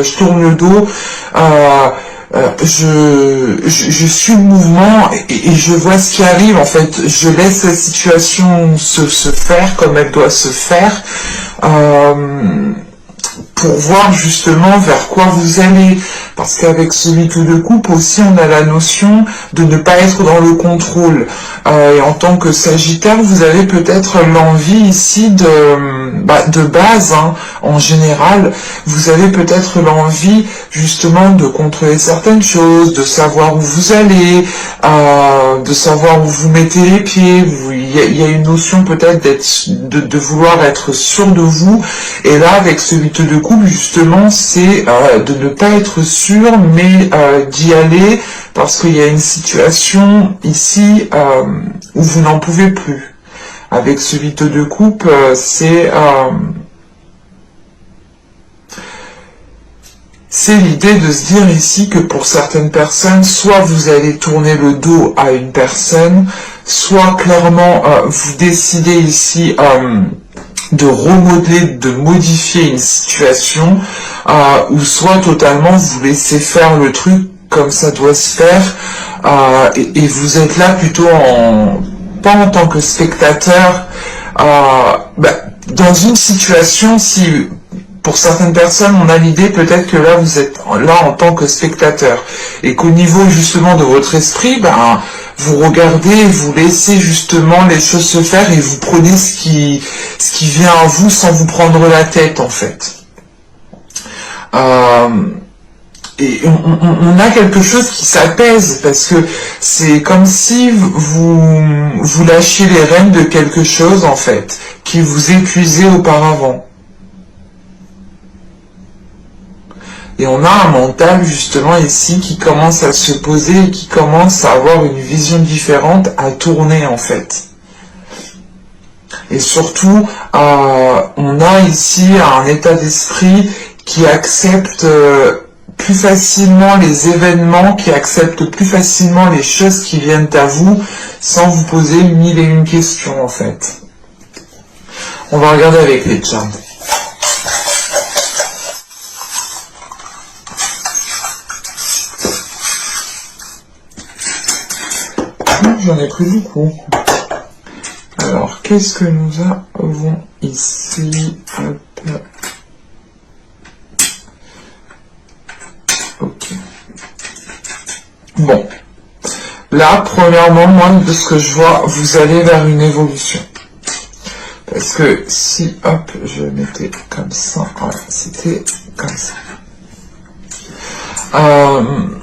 je tourne le dos, je suis le mouvement et je vois ce qui arrive. En fait, je laisse la situation se faire comme elle doit se faire, pour voir justement vers quoi vous allez. Parce qu'avec ce 8 de coupe aussi, on a la notion de ne pas être dans le contrôle. Et en tant que Sagittaire, vous avez peut-être l'envie ici de base, hein, en général, vous avez peut-être l'envie justement de contrôler certaines choses, de savoir où vous allez, de savoir où vous mettez les pieds. Il y a une notion peut-être de vouloir être sûr de vous. Et là, avec ce 8 de coupe, justement, c'est de ne pas être sûr, mais d'y aller, parce qu'il y a une situation ici où vous n'en pouvez plus. Avec ce 8 de coupe, c'est l'idée de se dire ici que pour certaines personnes, soit vous allez tourner le dos à une personne, soit clairement vous décidez ici de remodeler, de modifier une situation, ou soit totalement vous laissez faire le truc comme ça doit se faire, et vous êtes là plutôt pas en tant que spectateur, dans une situation, si pour certaines personnes on a l'idée peut-être que là vous êtes là en tant que spectateur, et qu'au niveau justement de votre esprit, vous regardez, vous laissez justement les choses se faire, et vous prenez ce qui vient à vous sans vous prendre la tête en fait. Et on a quelque chose qui s'apaise, parce que c'est comme si vous lâchiez les rênes de quelque chose en fait, qui vous épuisait auparavant. Et on a un mental justement ici qui commence à se poser et qui commence à avoir une vision différente, à tourner en fait. Et surtout, on a ici un état d'esprit qui accepte plus facilement les événements, qui accepte plus facilement les choses qui viennent à vous, sans vous poser 1001 questions en fait. On va regarder avec les charts. J'en ai pris beaucoup. Alors, qu'est-ce que nous avons ici? Ok. Bon. Là, premièrement, moi, de ce que je vois, vous allez vers une évolution. Parce que si, hop, je mettais comme ça, voilà, c'était comme ça.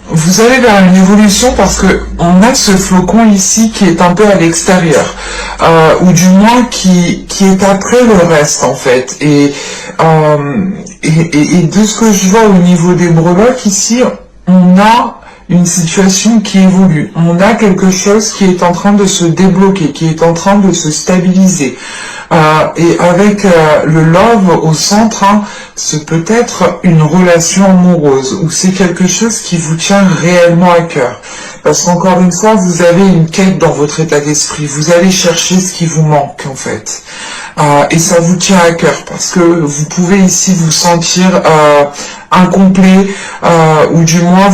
Vous allez vers une évolution parce que on a ce flocon ici qui est un peu à l'extérieur, ou du moins qui est après le reste en fait. Et de ce que je vois au niveau des breloques ici, on a une situation qui évolue. On a quelque chose qui est en train de se débloquer, qui est en train de se stabiliser. Et avec le love au centre, hein, c'est peut-être une relation amoureuse, ou c'est quelque chose qui vous tient réellement à cœur. Parce qu'encore une fois, vous avez une quête dans votre état d'esprit. Vous allez chercher ce qui vous manque, en fait. Et ça vous tient à cœur, parce que vous pouvez ici vous sentir incomplet, ou du moins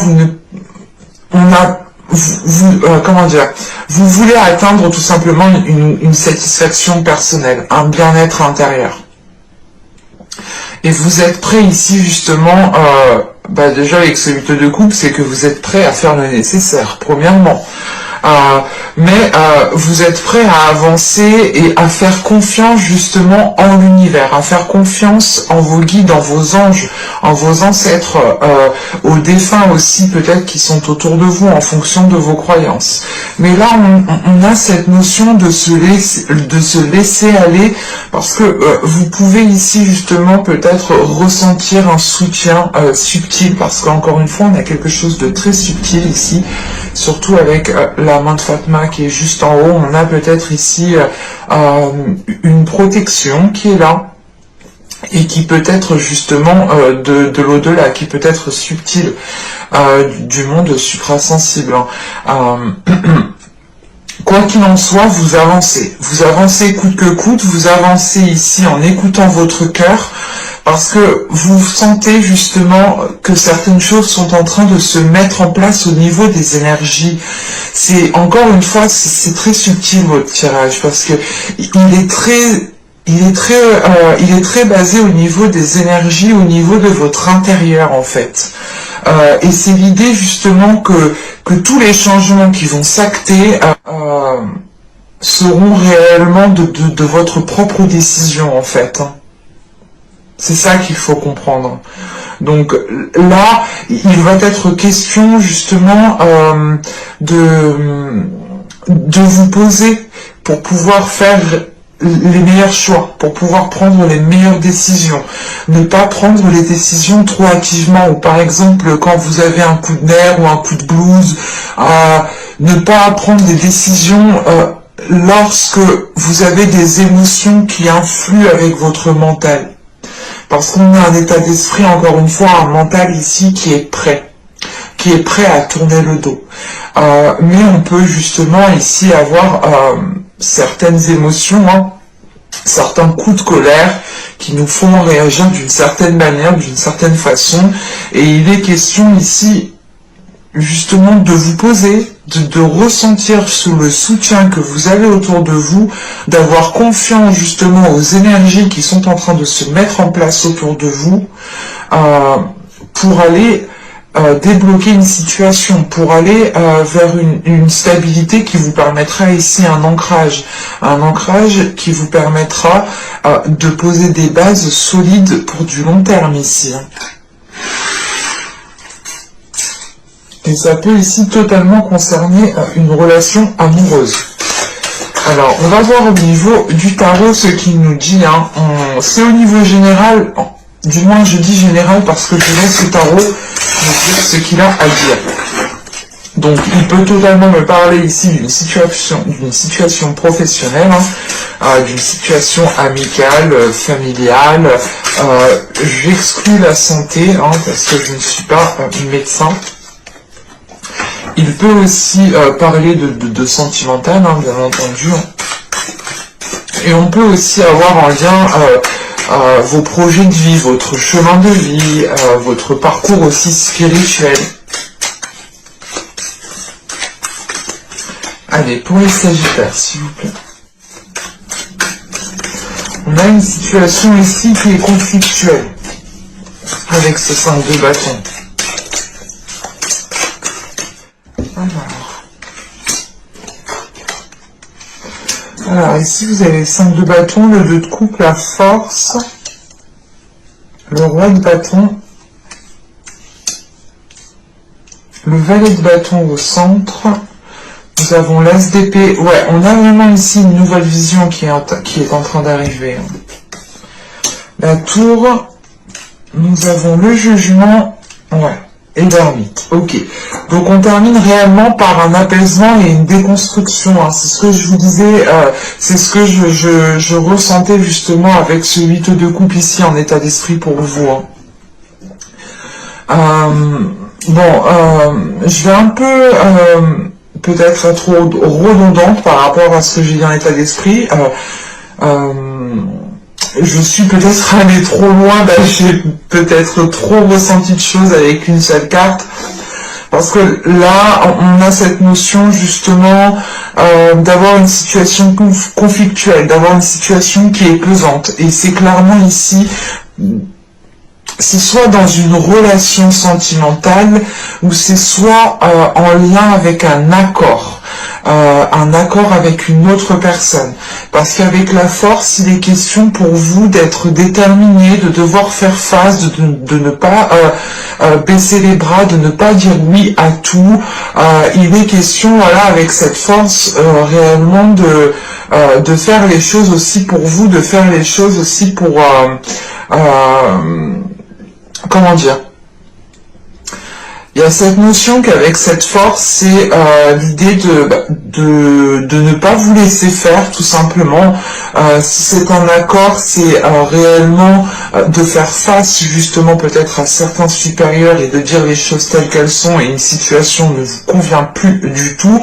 comment dire, vous voulez atteindre tout simplement une satisfaction personnelle, un bien-être intérieur. Et vous êtes prêt ici justement, déjà avec ce 8 de coupe, c'est que vous êtes prêt à faire le nécessaire, premièrement. Mais vous êtes prêt à avancer et à faire confiance justement en l'univers, à faire confiance en vos guides, en vos anges, en vos ancêtres, aux défunts aussi peut-être qui sont autour de vous en fonction de vos croyances. Mais là on a cette notion de se laisser aller, parce que vous pouvez ici justement peut-être ressentir un soutien subtil, parce qu'encore une fois on a quelque chose de très subtil ici, surtout avec la main de Fatma qui est juste en haut. On a peut-être ici une protection qui est là et qui peut être justement de l'au-delà, qui peut être subtile, du monde suprasensible. Quoi qu'il en soit, vous avancez coûte que coûte, vous avancez ici en écoutant votre cœur, parce que vous sentez justement que certaines choses sont en train de se mettre en place au niveau des énergies. C'est encore une fois, c'est très subtil votre tirage, parce que il est très basé au niveau des énergies, au niveau de votre intérieur en fait. Et c'est l'idée justement que tous les changements qui vont s'acter seront réellement de votre propre décision en fait. C'est ça qu'il faut comprendre. Donc là, il va être question justement de vous poser pour pouvoir faire les meilleurs choix, pour pouvoir prendre les meilleures décisions. Ne pas prendre les décisions trop activement, ou par exemple quand vous avez un coup de nerf ou un coup de blues, ne pas prendre des décisions lorsque vous avez des émotions qui influent avec votre mental. Parce qu'on a un état d'esprit, encore une fois, un mental ici qui est prêt à tourner le dos. Mais on peut justement ici avoir certaines émotions, certains coups de colère qui nous font réagir d'une certaine manière, d'une certaine façon. Et il est question ici justement de vous poser, de ressentir sous le soutien que vous avez autour de vous, d'avoir confiance justement aux énergies qui sont en train de se mettre en place autour de vous, pour aller débloquer une situation, pour aller vers une stabilité qui vous permettra ici un ancrage qui vous permettra de poser des bases solides pour du long terme ici. Et ça peut ici totalement concerner une relation amoureuse. Alors, on va voir au niveau du tarot ce qu'il nous dit. C'est au niveau général, du moins je dis général parce que je laisse ce tarot nous dire ce qu'il a à dire. Donc, il peut totalement me parler ici d'une situation professionnelle, d'une situation amicale, familiale. J'exclus la santé, parce que je ne suis pas médecin. Il peut aussi parler de sentimental, bien entendu. Et on peut aussi avoir en lien vos projets de vie, votre chemin de vie, votre parcours aussi spirituel. Allez, pour les Sagittaires, s'il vous plaît. On a une situation ici qui est conflictuelle, avec ce 5 de bâton. Alors, ici vous avez le 5 de bâton, le 2 de coupe, la force, le roi de bâton, le valet de bâton au centre, nous avons l'as d'épée. Ouais, on a vraiment ici une nouvelle vision qui est en train d'arriver. La tour, nous avons le jugement, ouais. Et l'ermite, ok. Donc on termine réellement par un apaisement et une déconstruction. C'est ce que je vous disais, c'est ce que je ressentais justement avec ce 8 de coupe ici en état d'esprit pour vous. Je vais un peu peut-être être redondante par rapport à ce que j'ai dit en état d'esprit. Je suis peut-être allé trop loin, j'ai peut-être trop ressenti de choses avec une seule carte, parce que là, on a cette notion justement d'avoir une situation conflictuelle, d'avoir une situation qui est pesante, et c'est clairement ici, c'est soit dans une relation sentimentale, ou c'est soit en lien avec un accord avec une autre personne. Parce qu'avec la force, il est question pour vous d'être déterminé, de devoir faire face, de ne pas baisser les bras, de ne pas dire oui à tout. Il est question, voilà, avec cette force, réellement de faire les choses aussi pour vous, de faire les choses aussi pour... comment dire ? Il y a cette notion qu'avec cette force, c'est l'idée de ne pas vous laisser faire, tout simplement. Si c'est un accord, c'est réellement de faire face justement peut-être à certains supérieurs et de dire les choses telles qu'elles sont, et une situation ne vous convient plus du tout.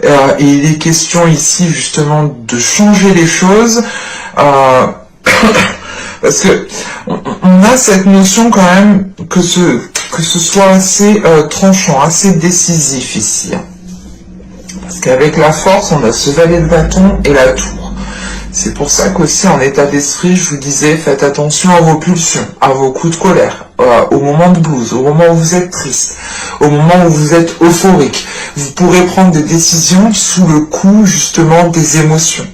Et il est question ici justement de changer les choses. Parce que on a cette notion quand même que ce soit assez tranchant, assez décisif ici. Hein. Parce qu'avec la force, on a ce valet de bâton et la tour. C'est pour ça qu'aussi en état d'esprit, je vous disais, faites attention à vos pulsions, à vos coups de colère, au moment de blues, au moment où vous êtes triste, au moment où vous êtes euphorique. Vous pourrez prendre des décisions sous le coup justement des émotions.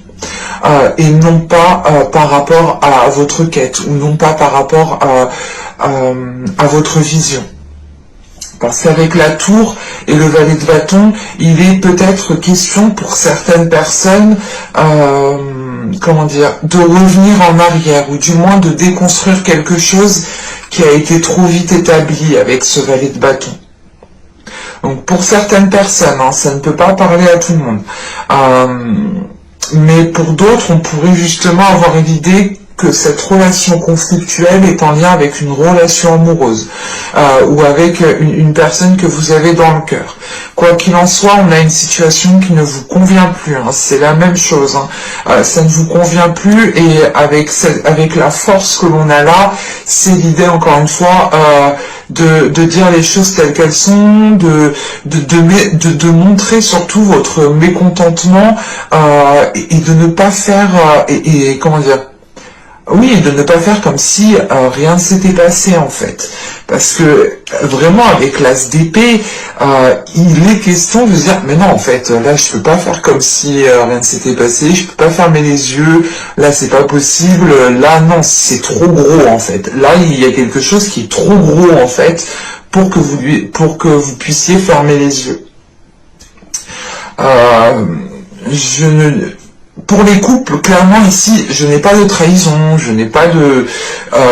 Et non pas par rapport à votre quête, ou non pas par rapport à votre vision. Parce qu'avec la tour et le valet de bâton, il est peut-être question pour certaines personnes, comment dire, de revenir en arrière, ou du moins de déconstruire quelque chose qui a été trop vite établi avec ce valet de bâton. Donc pour certaines personnes, hein, ça ne peut pas parler à tout le monde. Mais pour d'autres, on pourrait justement avoir l'idée que cette relation conflictuelle est en lien avec une relation amoureuse ou avec une personne que vous avez dans le cœur. Quoi qu'il en soit, on a une situation qui ne vous convient plus. Hein, c'est la même chose. Hein. Ça ne vous convient plus et avec la force que l'on a là, c'est l'idée encore une fois de dire les choses telles qu'elles sont, de montrer surtout votre mécontentement et de ne pas faire comment dire. Oui, et de ne pas faire comme si rien ne s'était passé en fait. Parce que vraiment avec l'as d'épée, il est question de dire mais non en fait, là je peux pas faire comme si rien ne s'était passé, je peux pas fermer les yeux, là c'est pas possible, là non, c'est trop gros en fait. Là il y a quelque chose qui est trop gros en fait pour que vous puissiez fermer les yeux. Pour les couples, clairement ici, je n'ai pas de trahison, je n'ai pas de...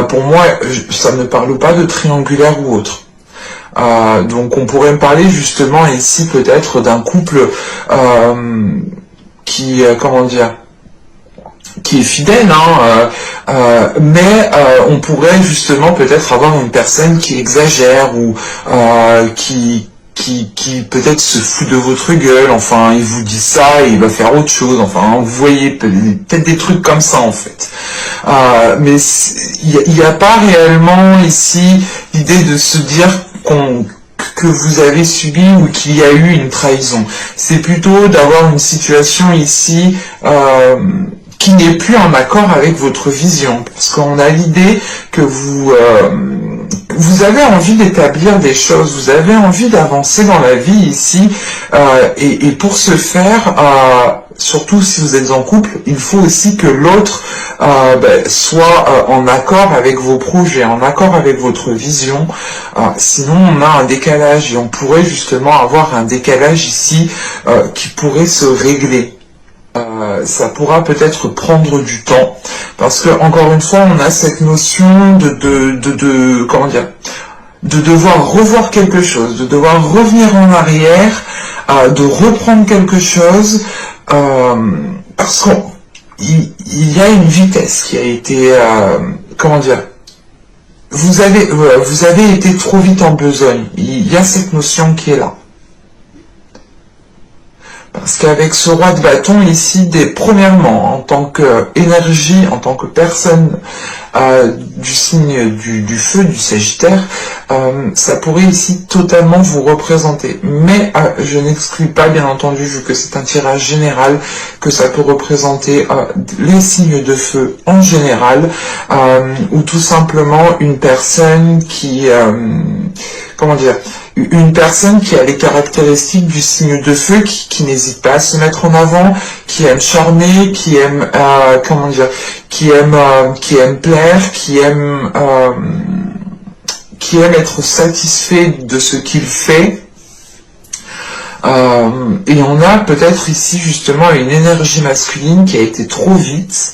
pour moi, ça ne parle pas de triangulaire ou autre. Donc on pourrait me parler justement ici peut-être d'un couple qui, comment dire, qui est fidèle, hein, mais on pourrait justement peut-être avoir une personne qui exagère ou qui peut-être se fout de votre gueule, enfin il vous dit ça et il va faire autre chose, enfin vous voyez peut-être des trucs comme ça en fait. Mais il n'y a pas réellement ici l'idée de se dire que vous avez subi ou qu'il y a eu une trahison. C'est plutôt d'avoir une situation ici qui n'est plus en accord avec votre vision, parce qu'on a l'idée que vous avez envie d'établir des choses, vous avez envie d'avancer dans la vie ici, et pour ce faire, surtout si vous êtes en couple, il faut aussi que l'autre soit en accord avec vos projets, en accord avec votre vision, sinon on a un décalage, et on pourrait justement avoir un décalage ici qui pourrait se régler. Ça pourra peut-être prendre du temps, parce que encore une fois on a cette notion comment dire, de devoir revoir quelque chose, de devoir revenir en arrière, de reprendre quelque chose, parce qu'il y a une vitesse qui a été, comment dire, vous avez été trop vite en besogne, il y a cette notion qui est là. Parce qu'avec ce roi de bâton ici, premièrement, en tant qu'énergie, en tant que personne du signe du feu, du Sagittaire, ça pourrait ici totalement vous représenter. Mais je n'exclus pas, bien entendu, vu que c'est un tirage général, que ça peut représenter les signes de feu en général, ou tout simplement une personne qui... comment dire, une personne qui a les caractéristiques du signe de feu, qui n'hésite pas à se mettre en avant, qui aime charmer, qui aime, comment dire, qui aime plaire, qui aime être satisfait de ce qu'il fait. Et on a peut-être ici justement une énergie masculine qui a été trop vite.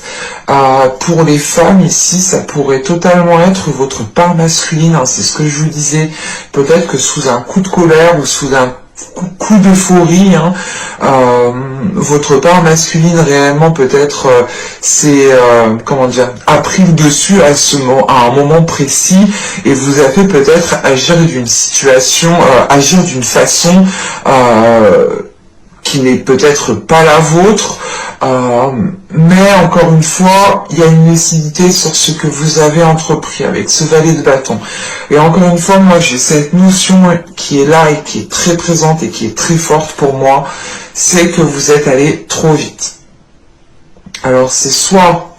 Pour les femmes ici, ça pourrait totalement être votre part masculine, hein, c'est ce que je vous disais. Peut-être que sous un coup de colère ou sous un coup d'euphorie, hein, votre part masculine réellement peut-être comment dire, a pris le dessus à un moment précis et vous a fait peut-être agir d'une situation, agir d'une façon qui n'est peut-être pas la vôtre, mais encore une fois, il y a une lucidité sur ce que vous avez entrepris avec ce valet de bâton. Et encore une fois, moi j'ai cette notion qui est là et qui est très présente et qui est très forte pour moi, c'est que vous êtes allé trop vite. Alors c'est soit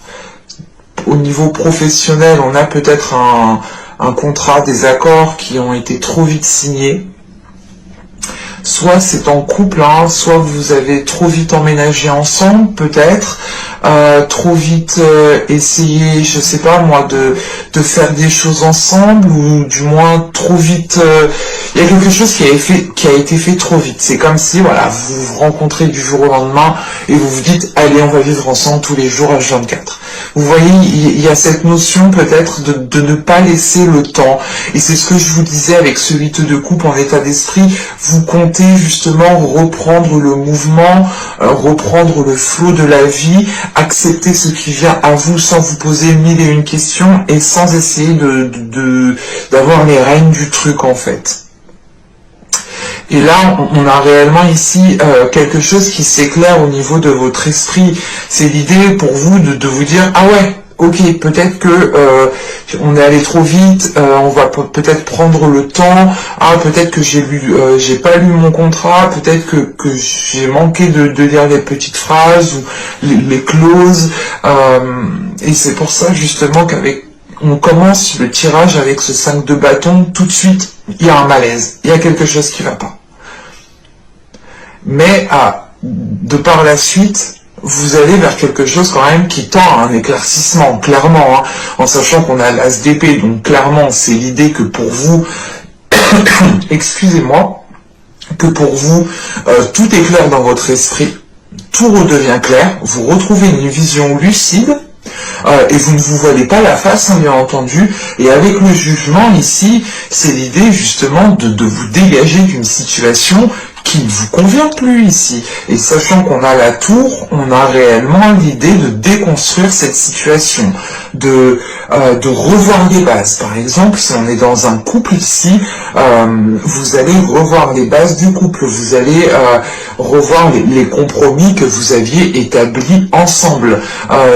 au niveau professionnel, on a peut-être un contrat, des accords qui ont été trop vite signés, soit c'est en couple, hein, soit vous avez trop vite emménagé ensemble, peut-être, trop vite essayé, je sais pas moi, de faire des choses ensemble, ou du moins trop vite, il y a quelque chose qui a été fait trop vite. C'est comme si, voilà, vous vous rencontrez du jour au lendemain, et vous vous dites, allez, on va vivre ensemble tous les jours H24. Vous voyez, il y a cette notion peut-être de ne pas laisser le temps, et c'est ce que je vous disais avec ce 8 de coupe en état d'esprit, vous comptez justement reprendre le mouvement, reprendre le flot de la vie, accepter ce qui vient à vous sans vous poser 1001 questions et sans essayer d'avoir les rênes du truc en fait. Et là, on a réellement ici quelque chose qui s'éclaire au niveau de votre esprit. C'est l'idée pour vous de vous dire, ah ouais, ok, peut-être que on est allé trop vite, on va peut-être prendre le temps, ah peut-être que j'ai pas lu mon contrat, peut-être que j'ai manqué de lire les petites phrases ou les clauses, et c'est pour ça justement on commence le tirage avec ce 5 de bâton, tout de suite, il y a un malaise, il y a quelque chose qui va pas. Mais de par la suite, vous allez vers quelque chose quand même qui tend à un éclaircissement, clairement, hein, en sachant qu'on a l'as d'épée, donc clairement c'est l'idée que pour vous, excusez-moi, que pour vous, tout est clair dans votre esprit, tout redevient clair, vous retrouvez une vision lucide, et vous ne vous voilez pas la face, hein, bien entendu, et avec le jugement ici, c'est l'idée justement de vous dégager d'une situation qui ne vous convient plus ici. Et sachant qu'on a la tour, on a réellement l'idée de déconstruire cette situation, de revoir les bases. Par exemple, si on est dans un couple ici, vous allez revoir les bases du couple, vous allez revoir les compromis que vous aviez établis ensemble.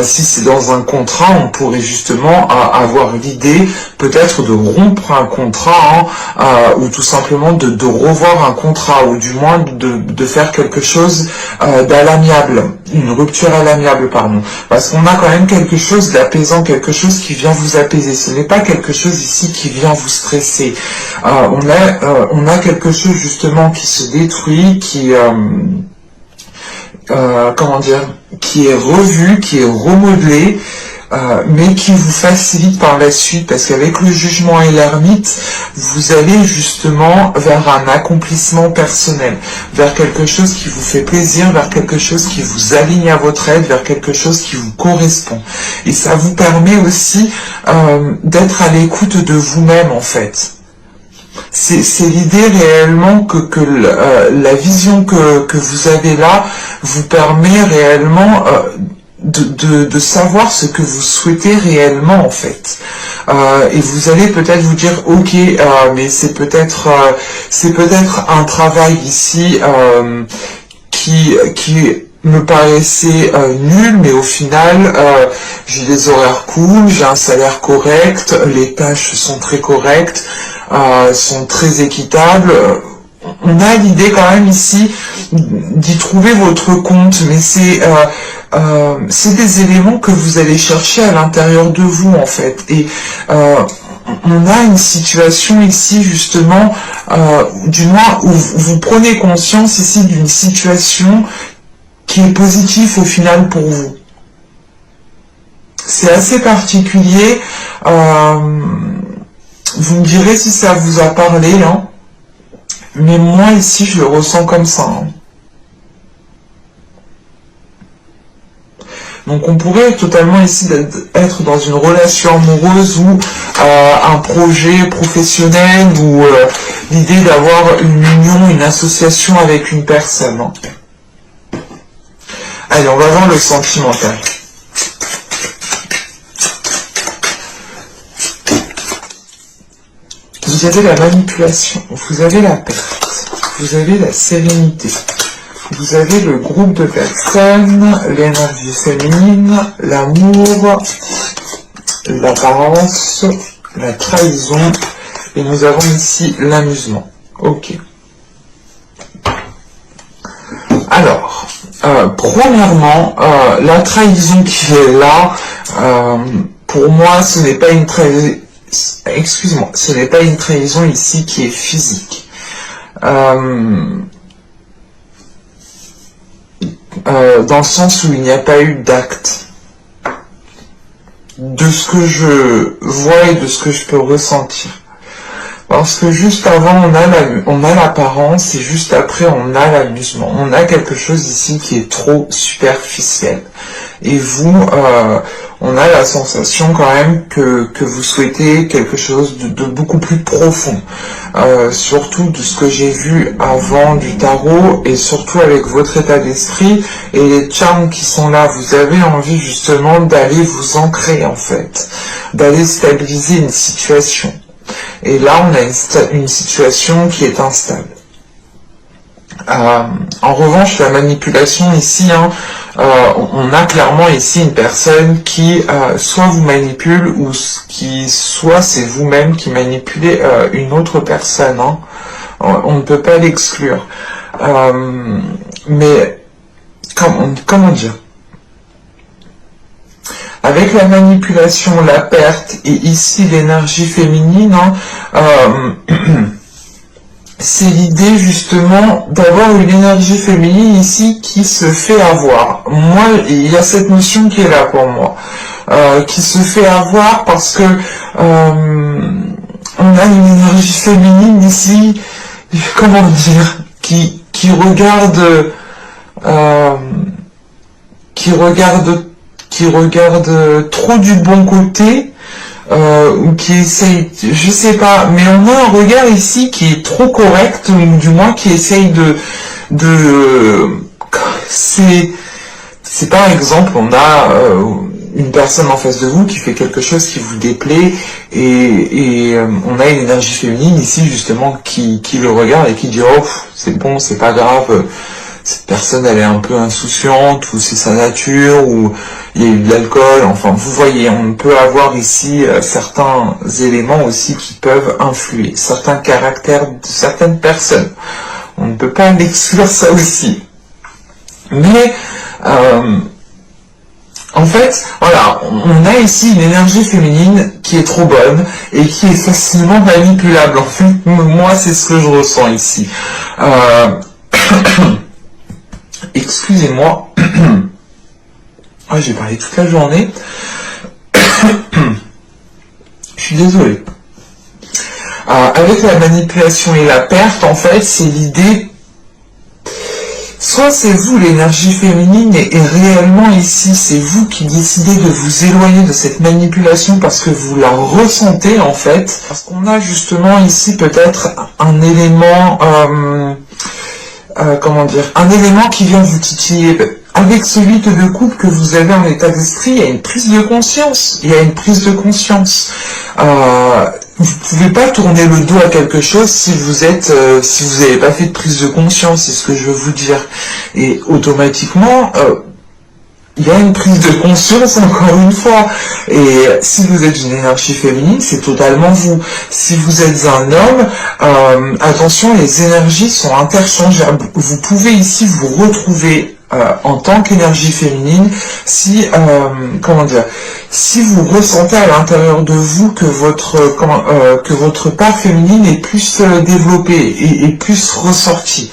Si c'est dans un contrat, on pourrait justement avoir l'idée peut-être de rompre un contrat, hein, ou tout simplement de revoir un contrat, ou du moins de faire quelque chose d'à l'amiable, une rupture à l'amiable, pardon, parce qu'on a quand même quelque chose d'apaisant, quelque chose qui vient vous apaiser, ce n'est pas quelque chose ici qui vient vous stresser, on a quelque chose justement qui se détruit, comment dire, qui est revu, qui est remodelé, mais qui vous facilite par la suite, parce qu'avec le jugement et l'ermite, vous allez justement vers un accomplissement personnel, vers quelque chose qui vous fait plaisir, vers quelque chose qui vous aligne à votre aide, vers quelque chose qui vous correspond. Et ça vous permet aussi d'être à l'écoute de vous-même en fait. C'est l'idée réellement que la vision que vous avez là vous permet réellement de savoir ce que vous souhaitez réellement en fait, et vous allez peut-être vous dire ok, mais c'est peut-être un travail ici qui me paraissait nul, mais au final j'ai des horaires cool, j'ai un salaire correct, les tâches sont très correctes, sont très équitables. On a l'idée quand même ici d'y trouver votre compte, mais c'est des éléments que vous allez chercher à l'intérieur de vous en fait. Et on a une situation ici justement, du moins où vous prenez conscience ici d'une situation qui est positive au final pour vous. C'est assez particulier. Vous me direz si ça vous a parlé, hein. Mais moi ici je le ressens comme ça, hein. Donc on pourrait totalement ici être dans une relation amoureuse ou un projet professionnel ou l'idée d'avoir une union, une association avec une personne, hein. Allez, on va voir le sentimental. Vous avez la manipulation, vous avez la perte, vous avez la sérénité, Vous avez le groupe de personnes, l'énergie féminine, l'amour, l'apparence, la trahison, et nous avons ici l'amusement. Ok. Alors, premièrement, la trahison qui est là, pour moi, ce n'est pas une trahison, excuse-moi, ce n'est pas une trahison ici qui est physique. Dans le sens où il n'y a pas eu d'acte. De ce que je vois et de ce que je peux ressentir. Parce que juste avant, on a l'apparence et juste après, on a l'amusement. On a quelque chose ici qui est trop superficiel. Et vous, on a la sensation quand même que vous souhaitez quelque chose de beaucoup plus profond. Surtout de ce que j'ai vu avant du tarot et surtout avec votre état d'esprit et les charmes qui sont là. Vous avez envie justement d'aller vous ancrer en fait, d'aller stabiliser une situation. Et là, on a une situation qui est instable. En revanche, la manipulation ici, on a clairement ici une personne qui soit vous manipule ou qui soit c'est vous-même qui manipulez une autre personne. On ne peut pas l'exclure. Mais comment dire? Avec la manipulation, la perte et ici l'énergie féminine, c'est l'idée justement d'avoir une énergie féminine ici qui se fait avoir. Moi, il y a cette notion qui est là pour moi, qui se fait avoir parce que on a une énergie féminine ici, comment dire, qui regarde trop du bon côté, ou qui essaye, je sais pas, mais on a un regard ici qui est trop correct, ou du moins qui essaye c'est par exemple, on a une personne en face de vous qui fait quelque chose qui vous déplaît, et on a une énergie féminine ici justement qui le regarde et qui dit oh c'est bon, c'est pas grave, cette personne elle est un peu insouciante, ou c'est sa nature, ou il y a eu de l'alcool, enfin vous voyez, on peut avoir ici certains éléments aussi qui peuvent influer, certains caractères de certaines personnes. On ne peut pas l'exclure ça aussi. Mais en fait, voilà, on a ici une énergie féminine qui est trop bonne et qui est facilement manipulable. En fait, moi c'est ce que je ressens ici. Excusez-moi, j'ai parlé toute la journée. Je suis désolé. Avec la manipulation et la perte, en fait, c'est l'idée, soit c'est vous l'énergie féminine, et réellement ici, c'est vous qui décidez de vous éloigner de cette manipulation parce que vous la ressentez, en fait. Parce qu'on a justement ici peut-être un élément... comment dire, un élément qui vient vous titiller. Avec celui de couple que vous avez en état d'esprit, il y a une prise de conscience. Il y a une prise de conscience. Vous pouvez pas tourner le dos à quelque chose si vous n'avez pas fait de prise de conscience, c'est ce que je veux vous dire. Et automatiquement, il y a une prise de conscience, encore une fois. Et si vous êtes une énergie féminine, c'est totalement vous. Si vous êtes un homme, attention, les énergies sont interchangeables. Vous pouvez ici vous retrouver en tant qu'énergie féminine si, comment dire, si vous ressentez à l'intérieur de vous que votre part féminine est plus développée et plus ressortie.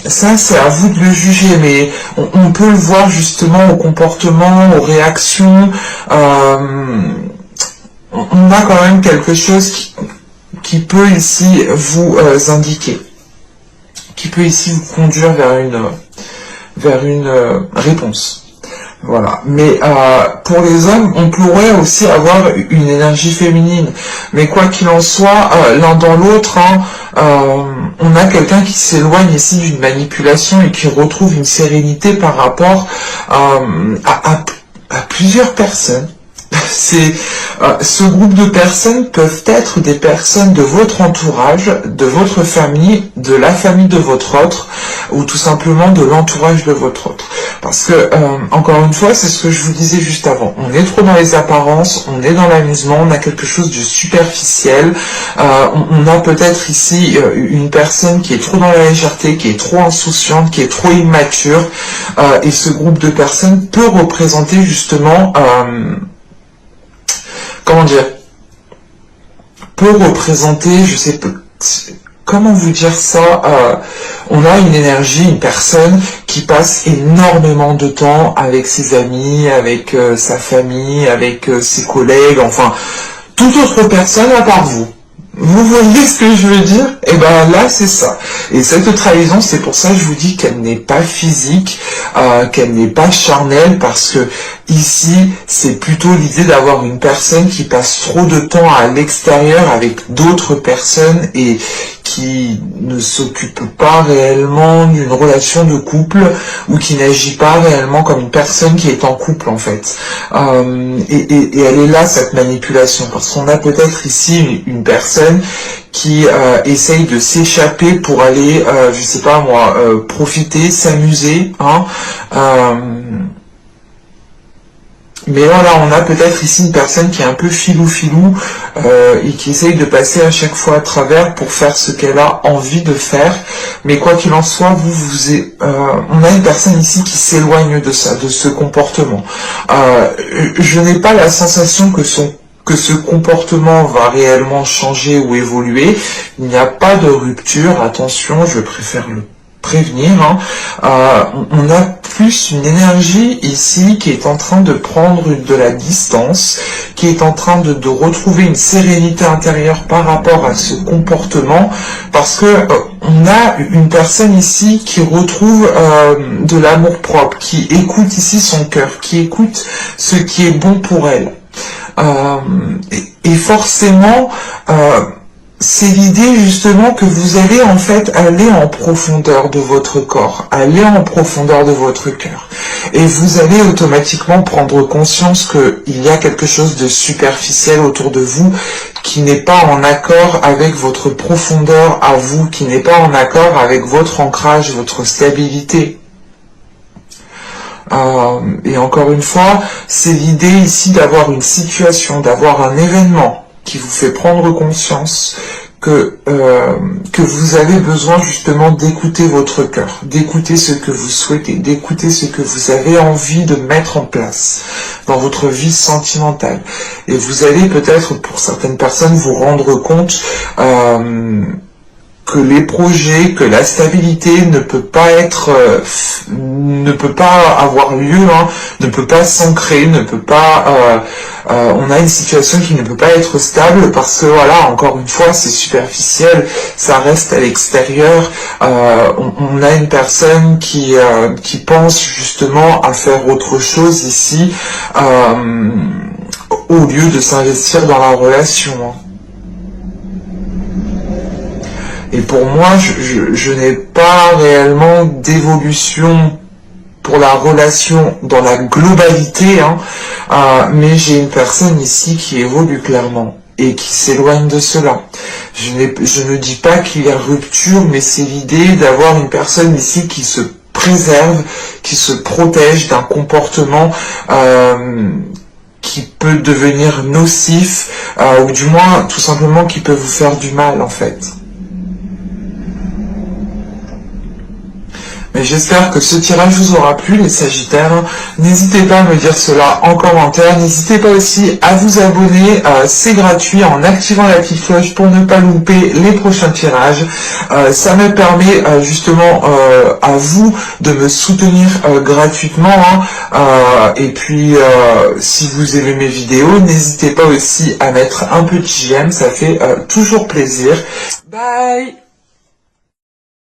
Ça, c'est à vous de le juger, mais on peut le voir justement au comportement, aux réactions. On a quand même quelque chose qui peut ici vous indiquer, qui peut ici vous conduire vers une réponse. Voilà. Mais pour les hommes, on pourrait aussi avoir une énergie féminine. Mais quoi qu'il en soit, l'un dans l'autre, on a quelqu'un qui s'éloigne ici d'une manipulation et qui retrouve une sérénité par rapport à plusieurs personnes. Ce groupe de personnes peuvent être des personnes de votre entourage, de votre famille, de la famille de votre autre, ou tout simplement de l'entourage de votre autre. Parce que, encore une fois, c'est ce que je vous disais juste avant. On est trop dans les apparences, on est dans l'amusement, on a quelque chose de superficiel. On a peut-être ici une personne qui est trop dans la légèreté, qui est trop insouciante, qui est trop immature. Et ce groupe de personnes peut représenter justement... comment dire, peut représenter, je sais pas, comment vous dire ça, on a une énergie, une personne qui passe énormément de temps avec ses amis, avec sa famille, avec ses collègues, enfin, toute autre personne à part vous. Vous voyez ce que je veux dire? Et ben là, c'est ça. Et cette trahison, c'est pour ça que je vous dis qu'elle n'est pas physique, qu'elle n'est pas charnelle, parce que ici, c'est plutôt l'idée d'avoir une personne qui passe trop de temps à l'extérieur avec d'autres personnes et qui ne s'occupe pas réellement d'une relation de couple ou qui n'agit pas réellement comme une personne qui est en couple en fait. Et elle est là cette manipulation parce qu'on a peut-être ici une personne qui essaye de s'échapper pour aller, je sais pas moi, profiter, s'amuser, hein. Mais là, on a peut-être ici une personne qui est un peu filou-filou et qui essaye de passer à chaque fois à travers pour faire ce qu'elle a envie de faire. Mais quoi qu'il en soit, on a une personne ici qui s'éloigne de ça, de ce comportement. Je n'ai pas la sensation que ce comportement va réellement changer ou évoluer. Il n'y a pas de rupture, attention, je préfère le prévenir, hein. On a plus une énergie ici qui est en train de prendre de la distance, qui est en train de retrouver une sérénité intérieure par rapport à ce comportement, parce que on a une personne ici qui retrouve de l'amour propre, qui écoute ici son cœur, qui écoute ce qui est bon pour elle. Et forcément, c'est l'idée justement que vous allez en fait aller en profondeur de votre corps, aller en profondeur de votre cœur. Et vous allez automatiquement prendre conscience qu'il y a quelque chose de superficiel autour de vous qui n'est pas en accord avec votre profondeur à vous, qui n'est pas en accord avec votre ancrage, votre stabilité. Et encore une fois, c'est l'idée ici d'avoir une situation, d'avoir un événement qui vous fait prendre conscience que vous avez besoin justement d'écouter votre cœur, d'écouter ce que vous souhaitez, d'écouter ce que vous avez envie de mettre en place dans votre vie sentimentale. Et vous allez peut-être, pour certaines personnes, vous rendre compte que les projets, que la stabilité ne peut pas avoir lieu, hein, ne peut pas s'ancrer, ne peut pas, on a une situation qui ne peut pas être stable parce que voilà, encore une fois, c'est superficiel, ça reste à l'extérieur. On a une personne qui pense justement à faire autre chose ici, au lieu de s'investir dans la relation, hein. Et pour moi, je n'ai pas réellement d'évolution pour la relation dans la globalité, hein, mais j'ai une personne ici qui évolue clairement et qui s'éloigne de cela. Je ne dis pas qu'il y a rupture, mais c'est l'idée d'avoir une personne ici qui se préserve, qui se protège d'un comportement qui peut devenir nocif, ou du moins tout simplement qui peut vous faire du mal en fait. Mais j'espère que ce tirage vous aura plu, les Sagittaires. N'hésitez pas à me dire cela en commentaire. N'hésitez pas aussi à vous abonner. C'est gratuit en activant la petite cloche pour ne pas louper les prochains tirages. Ça me permet justement à vous de me soutenir gratuitement, hein. Et puis, si vous aimez mes vidéos, n'hésitez pas aussi à mettre un petit j'aime. Ça fait toujours plaisir. Bye!